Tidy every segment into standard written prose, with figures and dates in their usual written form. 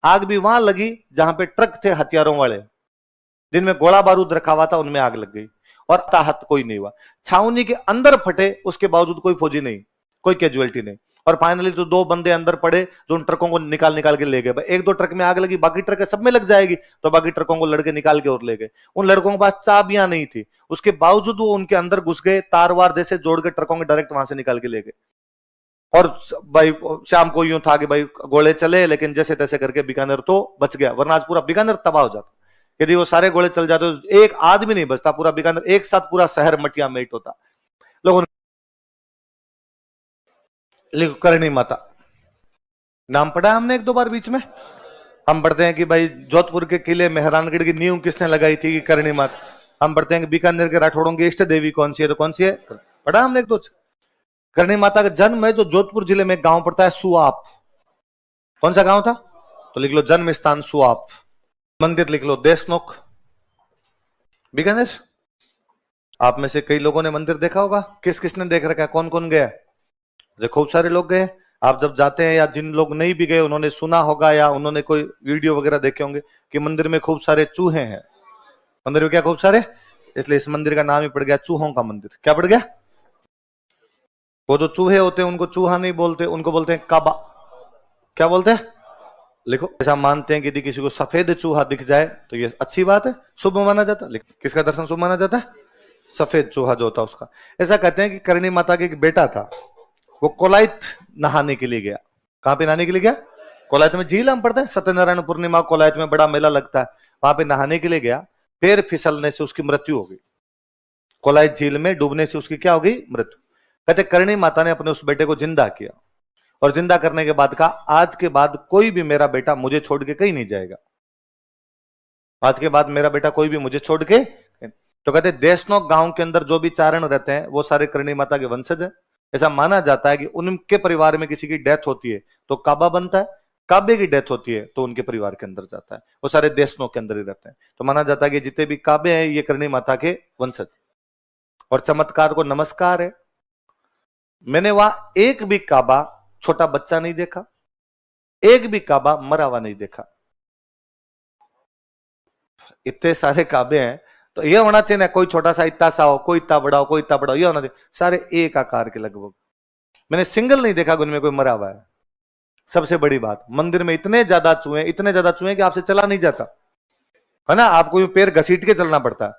आग भी वहां लगी जहां पे ट्रक थे हथियारों वाले, जिनमें गोला बारूद रखा हुआ था, उनमें आग लग गई और ताहत कोई नहीं हुआ। छावनी के अंदर फटे, उसके बावजूद कोई फौजी नहीं, कोई कैजुअलिटी नहीं। और फाइनली तो 2 बंदे अंदर पड़े जो उन ट्रकों को निकाल निकाल के ले गए। 1-2 ट्रक में आग लगी, बाकी ट्रक सब में लग जाएगी, तो बाकी ट्रकों को लड़के निकाल के और ले गए। उन लड़कों के पास चाबियां नहीं थी, उसके बावजूद वो उनके अंदर घुस गए, तार वार जैसे जोड़ के ट्रकों के डायरेक्ट वहां से निकाल के ले गए। और भाई शाम को यूं था कि भाई गोले चले, लेकिन जैसे तैसे करके बीकानेर तो बच गया, वरना आज पूरा बीकानेर तबाह हो जाता। यदि वो सारे गोले चल जाते तो एक आदमी नहीं बचता, पूरा बीकानेर एक साथ पूरा शहर मटिया मेट होता। लोगों ने करणी माता नाम पढ़ा हमने 1-2 बार बीच में। हम पढ़ते हैं कि भाई जोधपुर के किले मेहरानगढ़ की नींव किसने लगाई थी, कि करणी माता। हम पढ़ते हैं कि बीकानेर के राठौड़ों की इष्ट देवी कौन सी है, तो कौन सी है, पढ़ा हमने 1-2। करणी माता का जन्म है जो जोधपुर जिले में गांव पड़ता है सुआप। कौन सा गांव था, तो लिख लो जन्म स्थान सुआप। मंदिर लिख लो देशनोक, बीकानेर। आप में से कई लोगों ने मंदिर देखा होगा, किस किसने देख रखा है, कौन कौन गया, जो खूब सारे लोग गए। आप जब जाते हैं, या जिन लोग नहीं भी गए उन्होंने सुना होगा, या उन्होंने कोई वीडियो वगैरह देखे होंगे कि मंदिर में खूब सारे चूहे हैं। मंदिर में क्या खूब सारे, इसलिए इस मंदिर का नाम ही पड़ गया चूहों का मंदिर। क्या पड़ गया, वो जो चूहे होते हैं उनको चूहा नहीं बोलते, उनको बोलते हैं काबा। क्या बोलते हैं, लिखो। ऐसा मानते हैं कि यदि किसी को सफेद चूहा दिख जाए तो ये अच्छी बात है, शुभ माना जाता है। किसका दर्शन शुभ माना जाता है, सफेद चूहा जो होता है उसका। ऐसा कहते हैं कि करणी माता के एक बेटा था, वो कोलाइत नहाने के लिए गया। कहां पे नहाने के लिए गया, कोलाइत में झील हम पढ़ते हैं, सत्यनारायण पूर्णिमा कोलाइत में बड़ा मेला लगता है, वहां पे नहाने के लिए गया। पैर फिसलने से उसकी मृत्यु हो गई, कोलाइत झील में डूबने से उसकी क्या हो गई, मृत्यु। कहते करणी माता ने अपने उस बेटे को जिंदा किया, और जिंदा करने के बाद कहा आज के बाद कोई भी मेरा बेटा मुझे छोड़ के कहीं नहीं जाएगा, आज के बाद मेरा बेटा कोई भी मुझे छोड़ के। तो कहते देशनोक गांव के अंदर जो भी चारण रहते हैं वो सारे करणी माता के वंशज है। ऐसा माना जाता है कि उनके परिवार में किसी की डेथ होती है तो काबा बनता है, काबे की डेथ होती है तो उनके परिवार के अंदर जाता है, वो सारे देशनोक के अंदर ही रहते हैं। तो माना जाता है कि जितने भी काबे हैं ये करणी माता के वंशज। और चमत्कार को नमस्कार है, मैंने वहां एक भी काबा छोटा बच्चा नहीं देखा, एक भी काबा मरा हुआ नहीं देखा। इतने सारे काबे हैं तो ये होना चाहिए ना, कोई छोटा सा इतना सा हो, कोई इतना बड़ा हो, कोई इतना बड़ा हो, ये होना चाहिए। सारे एक आकार के लगभग, मैंने सिंगल नहीं देखा उनमें कोई मरा हुआ है। सबसे बड़ी बात, मंदिर में इतने ज्यादा चूहे कि आपसे चला नहीं जाता है ना, आपको पैर घसीट के चलना पड़ता है।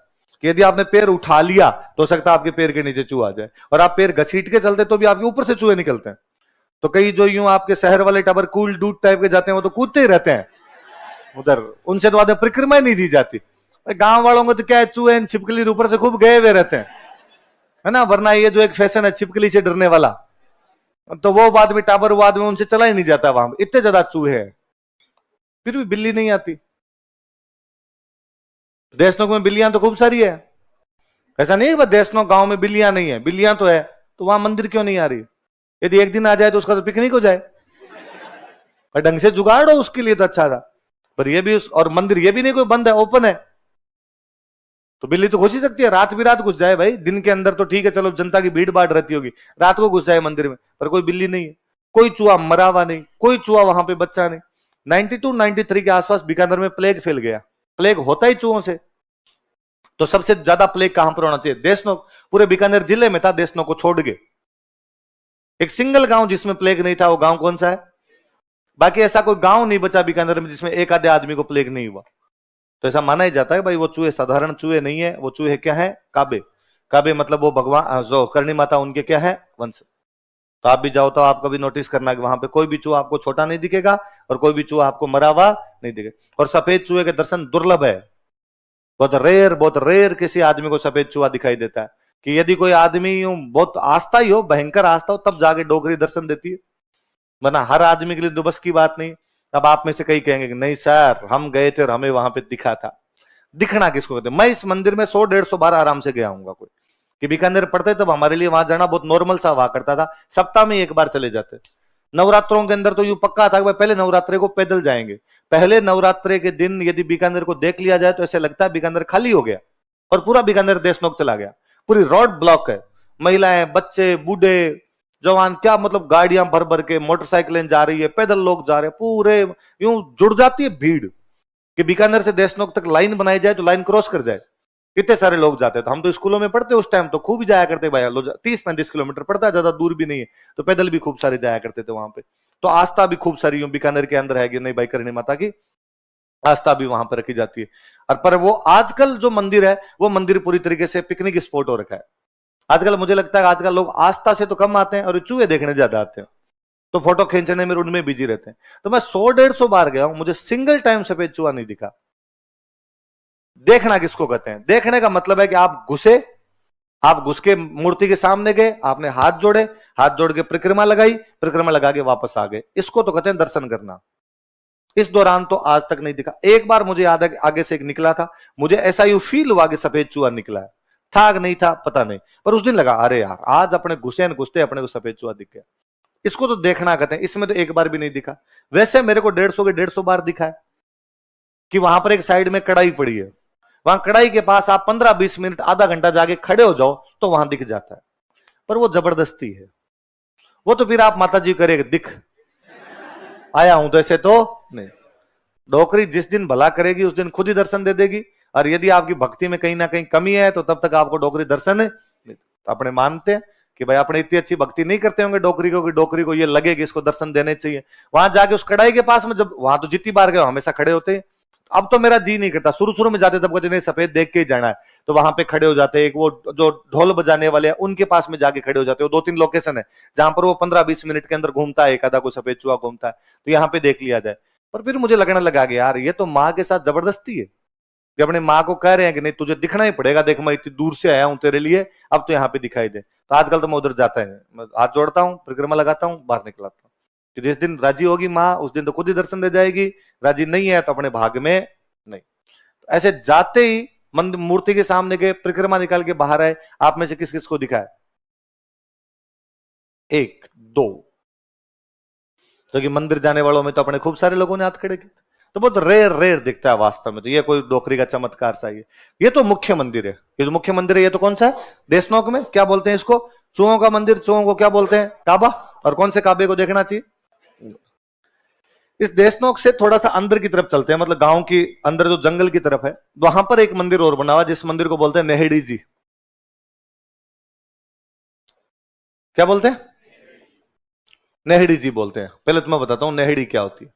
कि यदि आपने पैर उठा लिया तो हो सकता है आपके पैर के नीचे चूहा आ जाए, और आप पैर घसीट के चलते तो भी आपके ऊपर से चूहे निकलते हैं। तो कई जो यूं आपके शहर वाले टाबर कूल डूड टाइप के जाते हैं वो तो कूदते ही रहते हैं उधर, उनसे तो आधे परिक्रमा नहीं दी जाती। गांव वालों को तो क्या है, चूहे छिपकली ऊपर से खूब गए हुए रहते हैं, है ना। वरना ये जो एक फैशन है छिपकली से डरने वाला, तो वो बाद में टाबर वो आदमी उनसे चला ही नहीं जाता, वहां इतने ज्यादा चूहे हैं, फिर भी बिल्ली नहीं आती। देशनोक में बिल्लियां तो खूब सारी है, ऐसा नहीं है देशनोक गांव में बिल्लियां नहीं है, बिल्लियां तो है, तो वहां मंदिर क्यों नहीं आ रही। यदि एक दिन आ जाए तो उसका तो पिकनिक हो जाए, और ढंग से जुगाड़ हो उसके लिए तो अच्छा था। पर ये भी और मंदिर ये भी नहीं कोई बंद है, ओपन है, तो बिल्ली तो घुस ही सकती है, रात भी रात घुस जाए भाई। दिन के अंदर तो ठीक है, चलो जनता की भीड़ भाड़ रहती होगी, रात को घुस जाए मंदिर में, पर कोई बिल्ली नहीं है, कोई चूहा मरा हुआ नहीं, कोई चूहा वहां पे बच्चा नहीं। 92-93 के आसपास बीकानेर में प्लेग फैल गया, प्लेग होता ही चूहों से। तो सबसे ज्यादा प्लेग कहां पर होना चाहिए, देशनोक। पूरे बीकानेर जिले में था, देशनोक को छोड़ के एक सिंगल गांव जिसमें प्लेग नहीं था, वो गांव कौन सा है। बाकी ऐसा कोई गांव नहीं बचा बीकानेर में जिसमें एक आधे आदमी को प्लेग नहीं हुआ। तो ऐसा माना ही जाता है भाई वो चूहे साधारण चूहे नहीं है, वो चूहे क्या है, काबे। काबे मतलब वो भगवान जो करणी माता उनके क्या है, वंश। तो आप भी जाओ तो आप कभी नोटिस करना कि वहां पे कोई भी चूहा आपको छोटा नहीं दिखेगा, और कोई भी चूहा आपको मरा हुआ नहीं दिखेगा। और सफेद चूहे के दर्शन दुर्लभ है, बहुत रेयर किसी आदमी को सफेद चूहा दिखाई देता है। कि यदि कोई आदमी यूं बहुत आस्था ही हो, भयंकर आस्था हो, तब जाके डोगरी दर्शन देती है, वरना हर आदमी के लिए तो बस की बात नहीं। अब आप में से कई कहेंगे कि नहीं सर हम गए थे और हमें वहां पे दिखा था। दिखना किसको कहते हैं, मैं इस मंदिर में 100-150 बार आराम से गया हूंगा। कोई कि बीकानेर पढ़ते तब हमारे लिए वहां जाना बहुत नॉर्मल सा हुआ करता था, सप्ताह में एक बार चले जाते। नवरात्रों के अंदर तो यूं पक्का था कि पहले नवरात्रे को पैदल जाएंगे। पहले नवरात्रे के दिन यदि बीकानेर को देख लिया जाए तो ऐसे लगता है बीकानेर खाली हो गया और पूरा बीकानेर देशनोक चला गया। पूरी रोड ब्लॉक है, महिलाएं, बच्चे, बूढ़े, जवान क्या मतलब गाड़ियां भर भर के, मोटरसाइकिलें जा रही है, पैदल लोग जा रहे हैं, पूरे यूं जुड़ जाती है भीड़ कि बीकानेर से देशनोक तक लाइन बनाई जाए तो लाइन क्रॉस कर जाए, इतने सारे लोग जाते हैं। तो हम तो स्कूलों में पढ़ते उस टाइम तो खूब जाया करते भाई, 30-35 किलोमीटर पड़ता है, ज्यादा दूर भी नहीं है, तो पैदल भी खूब सारे जाया करते थे वहां पे। तो आस्था भी खूब सारी बीकानेर के अंदर है कि नहीं भाई, करणी माता की आस्था भी वहां पर रखी जाती है। और पर वो आजकल जो मंदिर है, वो मंदिर पूरी तरीके से पिकनिक स्पॉट हो रखा है। आजकल मुझे लगता है आजकल लोग आस्था से तो कम आते हैं और चूहे देखने ज्यादा आते हैं, तो फोटो खींचने में उनमें बिजी रहते हैं। तो मैं 100-150 बार गया हूं, मुझे सिंगल टाइम सफेद चूहा नहीं दिखा। देखना किसको कहते हैं? देखने का मतलब है कि आप घुस के मूर्ति के सामने गए, आपने हाथ जोड़े, हाथ जोड़ के परिक्रमा लगाई, परिक्रमा लगा के वापस आ गए, इसको तो कहते हैं दर्शन करना। इस दौरान तो आज तक नहीं दिखा। एक बार मुझे याद है कि आगे से एक निकला था, मुझे ऐसा यू फील हुआ कि सफेद चूहा निकला है, था कि नहीं था पता नहीं, पर उस दिन लगा अरे यार आज अपने घुसे न घुसते अपने को सफेद चूहा दिख गया। इसको तो देखना कहते हैं, इसमें तो एक बार भी नहीं दिखा। वैसे मेरे को 150 के 150 बार दिखा है कि वहां पर एक साइड में कढ़ाई पड़ी है, वहां कढ़ाई के पास आप 15-20 मिनट आधा घंटा जाके खड़े हो जाओ तो वहां दिख जाता है, पर वो जबरदस्ती है। वो तो फिर आप माता जी करेगा दिख आया हूं तो ऐसे तो नहीं। डोकरी जिस दिन भला करेगी उस दिन खुद ही दर्शन दे देगी, और यदि आपकी भक्ति में कहीं ना कहीं कमी है तो तब तक आपको डोकरी दर्शन है। तो अपने मानते हैं कि भाई अपने इतनी अच्छी भक्ति नहीं करते होंगे डोकरी को कि डोकरी को ये लगे कि इसको दर्शन देने चाहिए। वहां जाके उस कढ़ाई के पास में, जब वहां तो जितनी बार गए हमेशा खड़े होते हैं, अब तो मेरा जी नहीं करता। शुरू शुरू में जाते तब कहते नहीं सफेद देख के ही जाना है, तो वहां पे खड़े हो जाते। एक वो जो ढोल बजाने वाले हैं उनके पास में जाके खड़े हो जाते हो। 2-3 लोकेशन है जहां पर वो 15-20 मिनट के अंदर घूमता है, एक आधा कोई सफेद चूहा घूमता है, तो यहाँ पे देख लिया जाए। पर फिर मुझे लगने लगा कि यार ये तो माँ के साथ जबरदस्ती है कि अपने माँ को कह रहे हैं कि नहीं तुझे दिखना ही पड़ेगा, देख मैं इतनी दूर से आया हूं तेरे लिए, अब तो यहाँ पे दिखाई दे। तो आजकल तो मैं उधर जाता है, मैं हाथ जोड़ता हूँ, परिक्रमा लगाता हूँ, बाहर निकल आता हूँ कि जिस दिन राजी होगी माँ उस दिन तो खुद ही दर्शन दे जाएगी, राजी नहीं है तो अपने भाग में नहीं। ऐसे जाते ही मंदिर मूर्ति के सामने गए, परिक्रमा निकाल के बाहर आए, आप में से किस किस को दिखा है? 1-2। तो कि मंदिर जाने वालों में तो अपने खूब सारे लोगों ने हाथ खड़े किए, तो बहुत रेयर रेयर दिखता है वास्तव में। तो ये कोई डोकरी का चमत्कार सा ही है। ये तो मुख्य मंदिर है, ये जो मुख्य मंदिर है ये तो कौन सा है? देशनोक में क्या बोलते हैं इसको? चूहों का मंदिर। चूहों को क्या बोलते हैं? काबा। और कौन से काबे को देखना चाहिए? इस देशनोक से थोड़ा सा अंदर की तरफ चलते हैं, मतलब गांव की अंदर जो जंगल की तरफ है, वहां पर एक मंदिर और बना हुआ, जिस मंदिर को बोलते हैं नेहड़ी जी। क्या बोलते हैं? नेहड़ी जी बोलते हैं। पहले तो मैं बताता हूं नेहड़ी क्या होती है।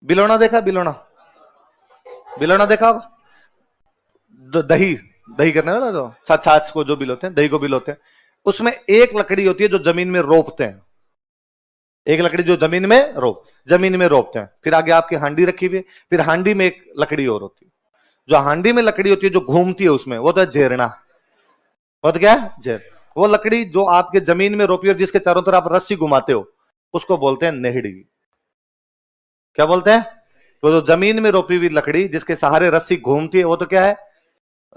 बिलोना देखा? बिलोना, बिलोना देखा होगा? दही दही करने वाला जो छाछ को जो बिलोते हैं, दही को बिलोते हैं, उसमें एक लकड़ी होती है जो जमीन में रोपते हैं, एक लकड़ी जो जमीन में रोपते हैं। फिर आगे आपकी हांडी रखी हुई है, फिर हांडी में एक लकड़ी और होती है। जो हांडी में लकड़ी होती है जो घूमती है उसमें, वो तो है झेरना। वो तो क्या है? झेर। वो लकड़ी जो आपके जमीन में रोपी और जिसके चारों तरफ आप रस्सी घुमाते हो उसको बोलते हैं नेहड़ी। क्या बोलते हैं? तो जो जमीन में रोपी हुई लकड़ी जिसके सहारे रस्सी घूमती है वो तो क्या है?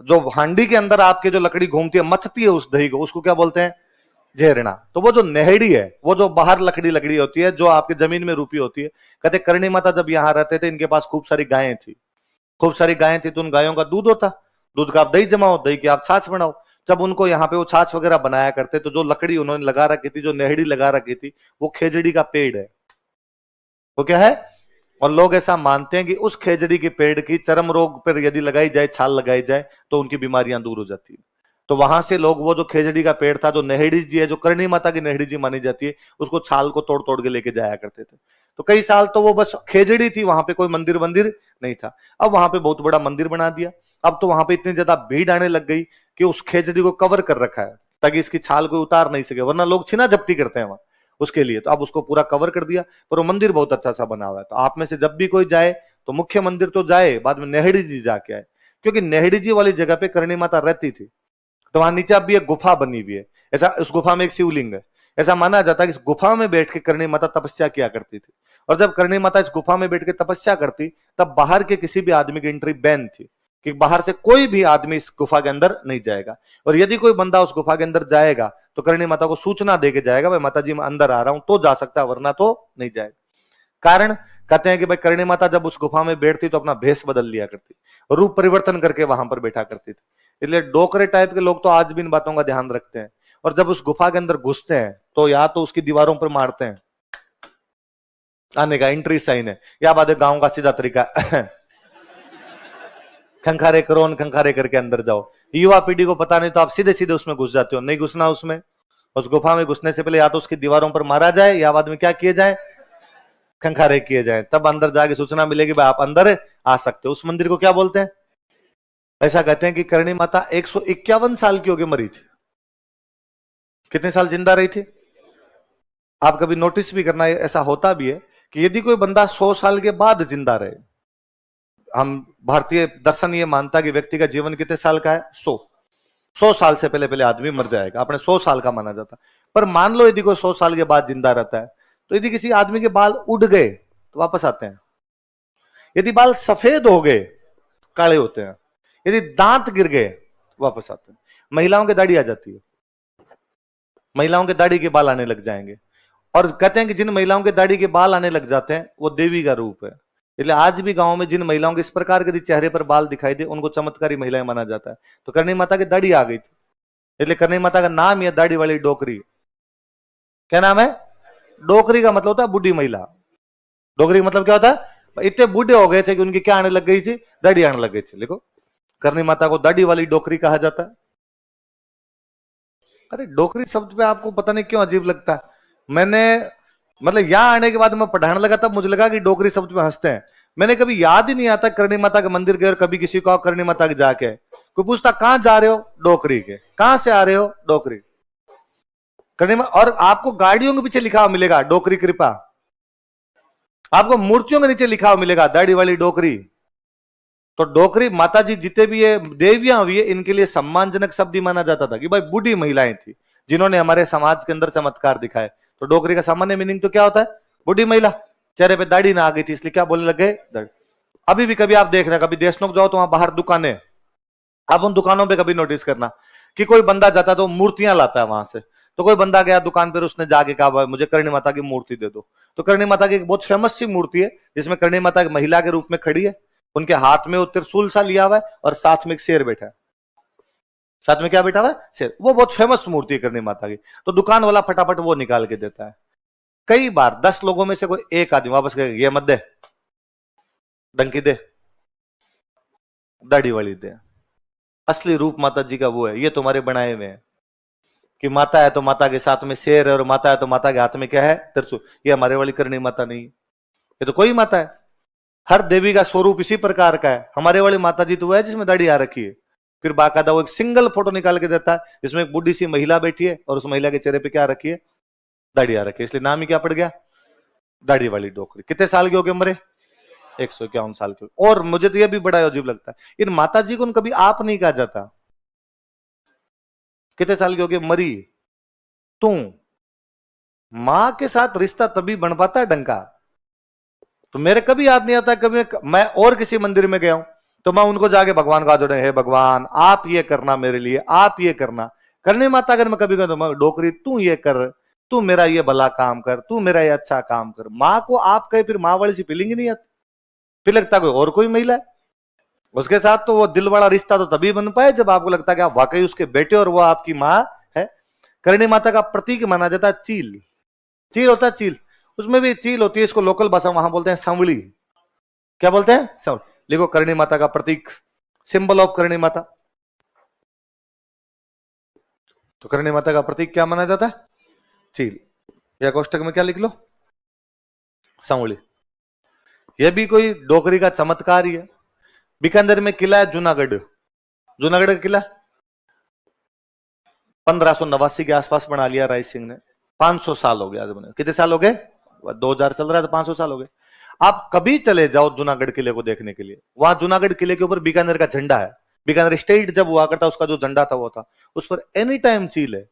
जो हांडी के अंदर आपके जो लकड़ी घूमती है, मथती है उस दही को, उसको क्या बोलते हैं? झेरना। तो वो जो नेहड़ी है, वो जो बाहर लकड़ी लकड़ी होती है जो आपके जमीन में रूपी होती है। कहते करणी माता जब यहाँ रहते थे इनके पास खूब सारी गायें थी, खूब सारी गायें थी, तो उन गायों का दूध होता, दूध का आप दही जमाओ, दही की आप छाछ बनाओ। जब उनको यहाँ पे वो छाछ वगैरह बनाया करते, तो जो लकड़ी उन्होंने लगा रखी थी, जो नेहड़ी लगा रखी थी, वो खेजड़ी का पेड़ है। वो क्या है? और लोग ऐसा मानते हैं कि उस खेजड़ी के पेड़ की चर्म रोग पर यदि लगाई जाए, छाल लगाई जाए, तो उनकी बीमारियां दूर हो जाती है। तो वहां से लोग वो जो खेजड़ी का पेड़ था, जो नेहड़ी जी है, जो करणी माता की नेहड़ी जी मानी जाती है, उसको छाल को तोड़ तोड़ के लेके जाया करते थे। तो कई साल तो वो बस खेजड़ी थी, वहां पे कोई मंदिर वंदिर नहीं था। अब वहां पे बहुत बड़ा मंदिर बना दिया। अब तो वहां पे इतनी ज्यादा भीड़ आने लग गई कि उस खेजड़ी को कवर कर रखा है ताकि इसकी छाल कोई उतार नहीं सके, वरना लोग छीना झपटी करते हैं वहां उसके लिए। तो अब उसको पूरा कवर कर दिया, पर वो मंदिर बहुत अच्छा सा बना हुआ है। तो आप में से जब भी कोई जाए तो मुख्य मंदिर तो जाए, बाद में नेहड़ी जी जाके आए, क्योंकि नेहड़ी जी वाली जगह पे करणी माता रहती थी। तो वहां नीचे अब भी एक गुफा बनी हुई है, ऐसा उस गुफा में एक शिवलिंग है। ऐसा माना जाता है कि इस गुफा में बैठ के करणी माता तपस्या किया करती थी। और जब करणी माता इस गुफा में बैठ के तपस्या करती, तब बाहर के किसी भी आदमी की एंट्री बैन थी, कि बाहर से कोई भी आदमी इस गुफा के अंदर नहीं जाएगा। और यदि कोई बंदा उस गुफा के अंदर जाएगा तो करणी माता को सूचना देके जाएगा, भाई माता जी मैं अंदर आ रहा हूं, तो जा सकता है, वरना तो नहीं जाएगा। कारण कहते हैं कि भाई करणी माता जब उस गुफा में बैठती तो अपना भेष बदल लिया करती, रूप परिवर्तन करके वहां पर बैठा करती थी। इसलिए डोकरे टाइप के लोग तो आज भी इन बातों का ध्यान रखते हैं। और जब उस गुफा के अंदर घुसते हैं तो या तो उसकी दीवारों पर मारते हैं, आने का एंट्री साइन है, या बाद गांव का सीधा तरीका खंखारे करो, खंखारे करके अंदर जाओ। युवा पीढ़ी को पता नहीं तो आप सीधे सीधे उसमें घुस जाते हो, नहीं घुसना उसमें। उस गुफा में घुसने से पहले या तो उसकी दीवारों पर मारा जाए या बाद में क्या किए जाए, खंखारे किए जाए, तब अंदर जाके सूचना मिलेगी भाई आप अंदर आ सकते हो। उस मंदिर को क्या बोलते हैं? ऐसा कहते हैं कि करणी माता 151 साल की होगी मरी थी। कितने साल जिंदा रही थी? आप कभी नोटिस भी करना, ऐसा होता भी है कि यदि कोई बंदा 100 साल के बाद जिंदा रहे, हम भारतीय दर्शन ये मानता है कि व्यक्ति का जीवन कितने साल का है? 100 साल से पहले पहले आदमी मर जाएगा, अपने 100 साल का माना जाता। पर मान लो यदि कोई 100 साल के बाद जिंदा रहता है, तो यदि किसी आदमी के बाल उड़ गए तो वापस आते हैं, यदि बाल सफेद हो गए काले होते हैं, यदि दांत गिर गए तो वापस आते हैं। महिलाओं की दाढ़ी आ जाती है, महिलाओं के दाढ़ी के बाल आने लग जाएंगे, और कहते हैं कि जिन महिलाओं के दाढ़ी के बाल आने लग जाते हैं वो देवी का रूप है। इसलिए आज भी गांव में जिन महिलाओं के इस प्रकार के चेहरे पर बाल दिखाई दे उनको चमत्कारी महिलाएं माना जाता है। तो करणी माता की दाढ़ी आ गई थी, इसलिए करणी माता का नाम यह दाढ़ी वाली डोकरी। क्या नाम है? डोकरी का मतलब होता है बूढ़ी महिला। डोकरी का मतलब क्या होता है? इतने बूढ़े हो गए थे कि उनकी क्या आने लग गई थी? दाढ़ी आने लग गई थी। देखो, करणी माता को दाढ़ी वाली डोकरी कहा जाता है। अरे डोकरी शब्द पे आपको पता नहीं क्यों अजीब लगता है। मैंने मतलब यहां आने के बाद मैं पढ़ाने लगा तब मुझे लगा कि डोकरी शब्द पे हंसते हैं। मैंने कभी याद ही नहीं आता करणी माता के मंदिर गए और कभी किसी को करणी माता के जाके कोई पूछता कहां जा रहे हो? डोकरी के। कहां से आ रहे हो? डोकरी। करणी माता। और आपको गाड़ियों के पीछे लिखा हुआ मिलेगा डोकरी कृपा, आपको मूर्तियों के नीचे लिखा हुआ मिलेगा दाढ़ी वाली डोकरी। तो डोकरी माता जी जितने भी ये देवियां हुई है इनके लिए सम्मानजनक शब्द ही माना जाता था कि भाई बूढ़ी महिलाएं थी जिन्होंने हमारे समाज के अंदर चमत्कार दिखाए। तो डोकरी का सामान्य मीनिंग तो क्या होता है? बूढ़ी महिला, चेहरे पे दाढ़ी ना आ गई थी इसलिए क्या बोलने लग गए? अभी भी कभी आप देख रहे हैं, कभी देशनोक जाओ तो वहां बाहर दुकानें, आप उन दुकानों पे कभी नोटिस करना कि कोई बंदा जाता है तो मूर्तियां लाता है वहां से। तो कोई बंदा गया दुकान पर, उसने जाके कहा मुझे करणी माता की मूर्ति दे दो। तो करणी माता की एक बहुत फेमस सी मूर्ति है जिसमें करणी माता एक महिला के रूप में खड़ी है, उनके हाथ में वो त्रिशूल सा लिया हुआ है और साथ में एक शेर बैठा है। साथ में क्या बैठा हुआ है? शेर। वो बहुत फेमस मूर्ति है करणी माता की। तो दुकान वाला फटाफट वो निकाल के देता है। कई बार 10 लोगों में से कोई एक आदमी वापस कहेगा ये मत दे, डंकी दे, दाढ़ी वाली दे। असली रूप माता जी का वो है, ये तुम्हारे बनाए हुए हैं कि माता है तो माता के साथ में शेर है और माता है तो माता के हाथ में क्या है? त्रिशूल। ये हमारे वाली करणी माता नहीं, ये तो कोई माता है। हर देवी का स्वरूप इसी प्रकार का है। हमारे वाली माता जी तो वो है जिसमें दाढ़ी आ रखी है। फिर बाकायदा वो एक सिंगल फोटो निकाल के देता है जिसमें एक बुढ़ी सी महिला बैठी है और उस महिला के चेहरे पे क्या रखी है? दाढ़ी आ रखी है। इसलिए नाम ही क्या पड़ गया? दाढ़ी वाली डोकरी। कितने साल के हो गए मरे? 151 साल के। और मुझे तो यह भी बड़ा अजीब लगता है, इन माता जी को कभी आप नहीं कहा जाता। कितने साल के हो गए मरी? तू। मां के साथ रिश्ता तभी बन पाता है डंका। तो मेरे कभी याद नहीं आता, कभी मैं और किसी मंदिर में गया हूं तो मैं उनको जाके भगवान का जोड़े, हे भगवान आप ये करना मेरे लिए, आप ये करना। करणी माता अगर मैं कभी कहता हूं डोकरी तू ये कर, तू मेरा ये भला काम कर, तू मेरा ये अच्छा काम कर। माँ को आप कहे फिर माँ वाली सी फीलिंग ही नहीं आती, फिर लगता कोई और कोई महिला है उसके साथ। तो वो दिल वाला रिश्ता तो तभी बन पाए जब आपको लगता है कि आप वाकई उसके बेटे और वो आपकी माँ है। करणी माता का प्रतीक माना जाता है चील। चील होता है चील, उसमें भी चील होती है, इसको लोकल भाषा वहां बोलते हैं सांवली। क्या बोलते हैं? सांवली। लिखो करणी माता का प्रतीक, सिंबल ऑफ करणी माता। तो करणी माता का प्रतीक क्या माना जाता है? चील। या कोष्टक में क्या लिख लो? सांवली। यह भी कोई डोकरी का चमत्कार ही है। बीकानेर में किला है जूनागढ़, जूनागढ़ का किला 1589 के आसपास बना लिया राय सिंह ने। 500 साल हो गया आज बने। कितने साल हो गए? 2000 चल रहा है तो 500 साल हो गए। आप कभी चले जाओ जूनागढ़ किले को देखने के लिए, वहां जूनागढ़ किले के ऊपर बीकानेर का झंडा है। बीकानेर स्टेट जब हुआ करता उसका जो झंडा था वो था, उस पर एनी टाइम चील है,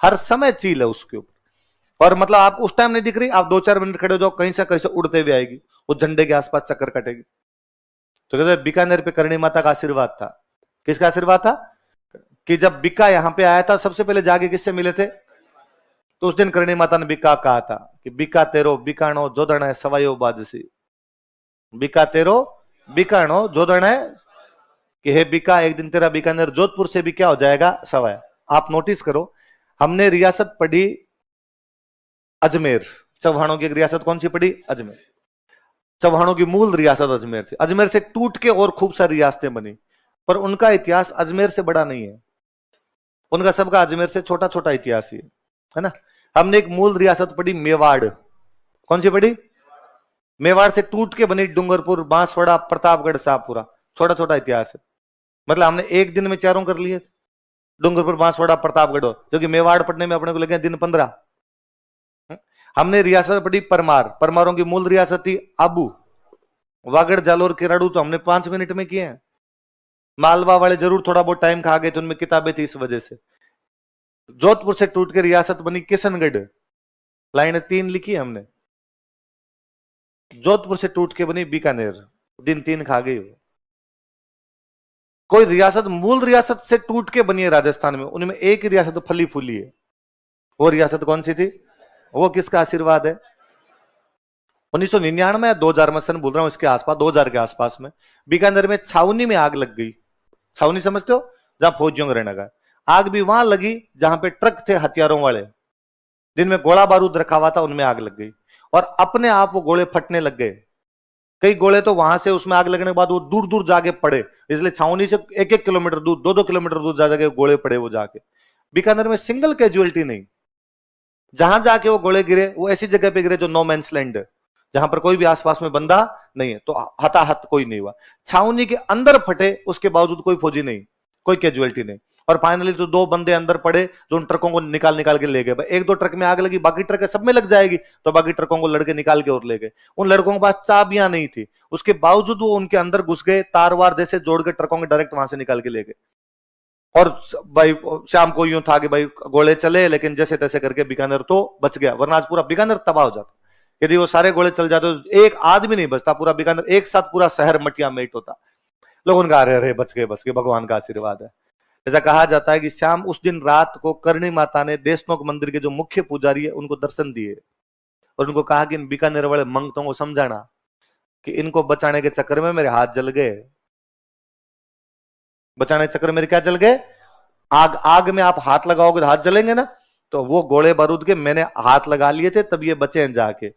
हर समय चील है उसके ऊपर। और मतलब आप उस टाइम नहीं दिख रही, आप 2-4 मिनट खड़े हो जाओ कहीं से कैसे उड़ते हुए आएगी, उस झंडे के आसपास चक्कर कटेगी। तो कहते बीकानेर पे करणी माता का आशीर्वाद था। किसका आशीर्वाद था? कि जब बिक्का यहां पे आया था सबसे पहले जाके किससे मिले थे? तो उस दिन करणी माता ने बिक्का कहा था कि बिक्का तेरो बिकाणो जोदण है सवायो बाजसी। बिक्का तेरो बिकाणो जोदण है कि हे बिक्का एक दिन तेरा बीकानेर जोधपुर से भी क्या हो जाएगा? सवाया। आप नोटिस करो, हमने रियासत पढ़ी अजमेर, चौहानों की एक रियासत कौन सी पढ़ी? अजमेर। चौहानों की मूल रियासत अजमेर थी, अजमेर से टूट के और खूब सारी रियासतें बनी, पर उनका इतिहास अजमेर से बड़ा नहीं है, उनका सबका अजमेर से छोटा छोटा इतिहास ही है ना। हमने एक मूल रियासत पढ़ी मेवाड़, कौन सी पढ़ी? मेवाड़ से टूट के बनी डूंगरपुर, बांसवाड़ा, प्रतापगढ़, शाहपुरा, छोटा छोटा इतिहास है। मतलब हमने एक दिन में चारों कर लिए, डूंगरपुर, बांसवाड़ा, प्रतापगढ़, जो कि मेवाड़ पढ़ने में अपने को लगे दिन 15। हमने रियासत पढ़ी परमार, परमारों की मूल रियासत थी आबू, वागड़, जालोर, किराड़ू तो हमने 5 मिनट में किए हैं। मालवा वाले जरूर थोड़ा बहुत टाइम खा गए थे, उनमें किताबें थी इस वजह से। जोधपुर से टूट के रियासत बनी किशनगढ़, लाइन 3 लिखी है हमने। जोधपुर से टूट के बनी बीकानेर, दिन 3 खा गई। कोई रियासत मूल रियासत से टूट के बनी है राजस्थान में, उनमें एक ही रियासत फली फूली है, वो रियासत कौन सी थी? वो किसका आशीर्वाद है? 1999 या 2000 में, सन बोल रहा हूं, इसके आसपास, 2000 के आसपास में बीकानेर में छावनी में आग लग गई। छावनी समझते हो, जहां फौजियों का रहने का। आग भी वहां लगी जहां पे ट्रक थे हथियारों वाले, जिनमें गोला बारूद रखा हुआ था, उनमें आग लग गई और अपने आप वो गोले फटने लग गए। कई गोले तो वहां से उसमें आग लगने के बाद वो दूर दूर जाके पड़े, इसलिए छावनी से 1-1 किलोमीटर दूर, 2-2 किलोमीटर दूर जा जाके गोले पड़े वो जाके। बीकानेर में सिंगल कैजुअलिटी नहीं, जहां जाके वो गोले गिरे वो ऐसी जगह पे गिरे जो नो मैंस लैंड है, जहां पर कोई भी आसपास में बंदा नहीं है, तो हताहत कोई नहीं हुआ। छावनी के अंदर फटे, उसके बावजूद कोई फौजी नहीं, कोई कैजुअलिटी नहीं। और फाइनली तो 2 बंदे अंदर पड़े जो उन ट्रकों को निकाल निकाल के ले गए। 1-2 ट्रक में आग लगी, बाकी ट्रक सब में लग जाएगी, तो बाकी ट्रकों को लड़के निकाल के और ले गए। उन लड़कों के पास चाबियां नहीं थी, उसके बावजूद वो उनके अंदर घुस गए, तार वार जैसे जोड़ के ट्रकों के डायरेक्ट वहां से निकाल के ले गए। और भाई शाम को यूं था कि भाई गोले चले, लेकिन जैसे तैसे करके बीकानेर तो बच गया, वरना आज पूरा बीकानेर तबाह हो जाता। यदि वो सारे गोले चल जाते तो एक आदमी नहीं बचता, पूरा बीकानेर एक साथ पूरा शहर मटिया मेट होता। लोगों का अरे बच गए बच गए, भगवान का आशीर्वाद है। ऐसा कहा जाता है कि शाम उस दिन रात को करणी माता ने देशनोक मंदिर के जो मुख्य पुजारी है उनको दर्शन दिए और उनको कहा कि इन बीकानेर वाले मंगतों को समझाना कि इनको बचाने के चक्कर में मेरे हाथ जल गए। बचाने के चक्कर में मेरे क्या जल गए? आग में आप हाथ लगाओगे तो हाथ जलेंगे ना, तो वो गोले बारूद के मैंने हाथ लगा लिए थे, तब ये बचे हैं जाके।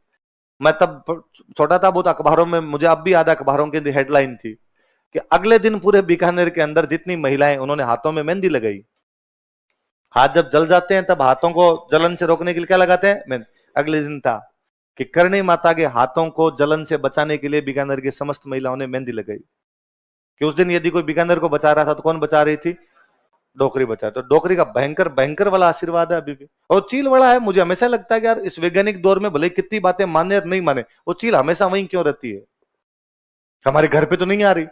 मैं तब छोटा था बहुत, अखबारों में मुझे अब भी याद है, अखबारों की हेडलाइन थी कि अगले दिन पूरे बीकानेर के अंदर जितनी महिलाएं, उन्होंने हाथों में मेहंदी लगाई। हाथ जब जल जाते हैं तब हाथों को जलन से रोकने के लिए क्या लगाते हैं? मेहंदी। अगले दिन था कि करणी माता के हाथों को जलन से बचाने के लिए बीकानेर की समस्त महिलाओं ने मेहंदी लगाई। कि उस दिन यदि कोई बीकानेर को बचा रहा था तो कौन बचा रही थी? डोकरी बचा। तो डोकरी का भयंकर भयंकर वाला आशीर्वाद है अभी भी। और चील वाला है, मुझे हमेशा लगता है कि यार इस वैज्ञानिक दौर में भले कितनी बातें माने और नहीं माने, वो चील हमेशा वहीं क्यों रहती है? हमारे घर पे तो नहीं आ रही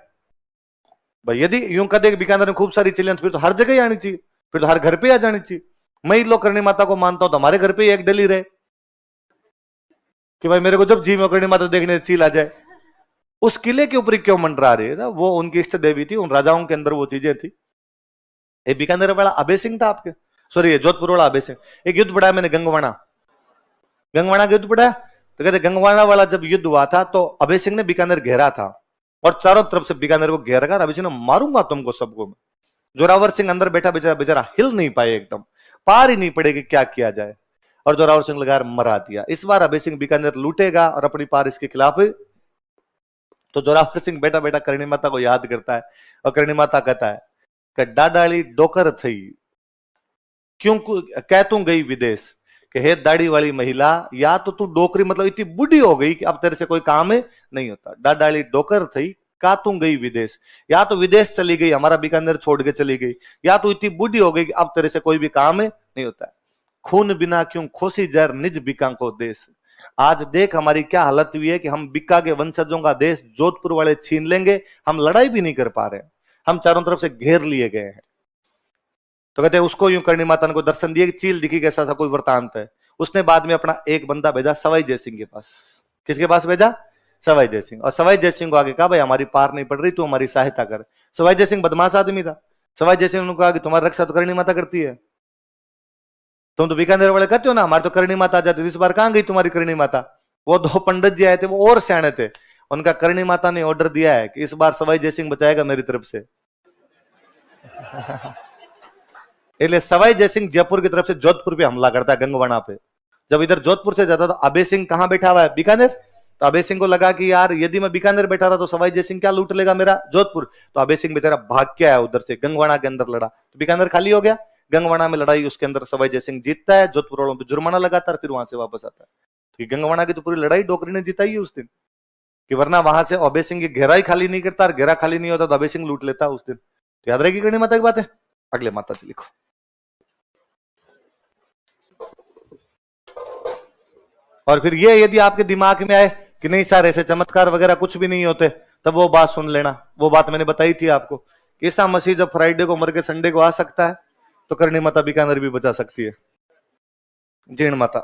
भाई। यदि यूं कह दे बीकानेर में खूब सारी चिड़ियां, फिर तो हर जगह ही आनी चाहिए, फिर तो हर घर पे आ जानी चाहिए। मैं ही लोग करणी माता को मानता हूं तो हमारे घर पे ही एक डली रहे कि भाई मेरे को जब जी में करणी माता देखने चील आ जाए। उस किले के ऊपर क्यों मंडरा रही है? वो उनकी इष्ट देवी थी, उन राजाओं के अंदर वो चीजें थी। ये बीकानेर वाला अभय सिंह था आपके, सॉरी जोधपुर वाला अभय सिंह। एक युद्ध पढ़ा मैंने, गंगवाना, गंगवाना का युद्ध पढ़ा। तो कहते गंगवाना वाला जब युद्ध हुआ था तो अभय सिंह ने बीकानेर घेरा था और चारों तरफ से बीकानेर को घेर कर अभय सिंह ने मारूंगा तुमको सबको। जोरावर सिंह अंदर बैठा बेचारा, बेचारा हिल नहीं पाए, एकदम पार ही नहीं पड़े कि क्या किया जाए, और जोरावर सिंह लगा मरा दिया। इस बार अभय सिंह बीकानेर लूटेगा और अपनी पार इसके खिलाफ। तो जोरावर सिंह बैठा बैठा करणी माता को याद करता है और करणी माता कहता है कि डाडाली डोकर थई क्यों कह तू गई विदेश, कि हे दाढ़ी वाली महिला, या तो तू डोकरी मतलब इतनी बुढ़ी हो गई कि अब तेरे से कोई काम नहीं होता। डाडाली डोकर थई का तू गई विदेश, या तो विदेश चली गई, हमारा बीकानेर छोड़ के चली गई, या तो इतनी बुढ़ी हो गई कि अब तेरे से कोई भी काम नहीं होता है। खून बिना क्यों खोसी जर निज बिका को देश। आज देख हमारी क्या हालत हुई है कि हम बिक्का के वंशजों का देश जोधपुर वाले छीन लेंगे, हम लड़ाई भी नहीं कर पा रहे, हम चारों तरफ से घेर लिए गए हैं। तो कहते हैं उसको यूं करणी माता ने को दर्शन दिए कि चील दिखी, कैसा सा कोई वृतांत है। उसने बाद में अपना एक बंदा भेजा सवाई जयसिंह के पास। किसके पास भेजा? सवाई जयसिंह। और सवाई जयसिंह को आगे कहा भाई हमारी पार नहीं पड़ रही, तू हमारी सहायता कर। सवाई जयसिंह बदमाश आदमी था। सवाई जयसिंह ने कहा कि तुम्हारी रक्षा तो करणी माता करती है, तुम तो बीकानेर वाले कहते हो ना हमारी तो करणी माता आ जाती, इस बार कहां गई तुम्हारी करणी माता? वो 2 पंडित जी आए थे, वो और सियाने थे, उनका करणी माता ने ऑर्डर दिया है कि इस बार सवाई जयसिंह बचाएगा मेरी तरफ से। इसलिए सवाई जयसिंह जयपुर की तरफ से जोधपुर पे हमला करता है गंगवणा पे। जब इधर जोधपुर से जाता तो अभय सिंह कहां बैठा हुआ है, बीकानेर। तो अभय सिंह को लगा कि यार यदि मैं बीकानेर बैठा रहा तो सवाई जयसिंह क्या लूट लेगा मेरा जोधपुर। तो अभय सिंह बेचारा भाग के आया उधर से, गंगवणा के अंदर लड़ा, तो बीकानेर खाली हो गया। गंगवणा में लड़ाई, उसके अंदर सवाई जयसिंह जीतता है, जोधपुर वालों पर जुर्माना लगाता है, फिर वहां से वापस आता है। तो गंगवणा की तो पूरी लड़ाई डोगरी ने जिताई है उस दिन, कि वरना वहां से अभय सिंह घेरा ही खाली नहीं करता, और घेरा खाली नहीं होता तो अभय सिंह लूट लेता उस दिन। तो याद रहेगी करणी माता की बात है। अगले माता जी लिखो। और फिर ये यदि आपके दिमाग में आए कि नहीं सर ऐसे चमत्कार वगैरह कुछ भी नहीं होते, तब वो बात सुन लेना। वो बात मैंने बताई थी आपको, ईसा मसीह जब फ्राइडे को मर के संडे को आ सकता है, तो करणी माता बीकानेर भी बचा सकती है। जीर्ण माता।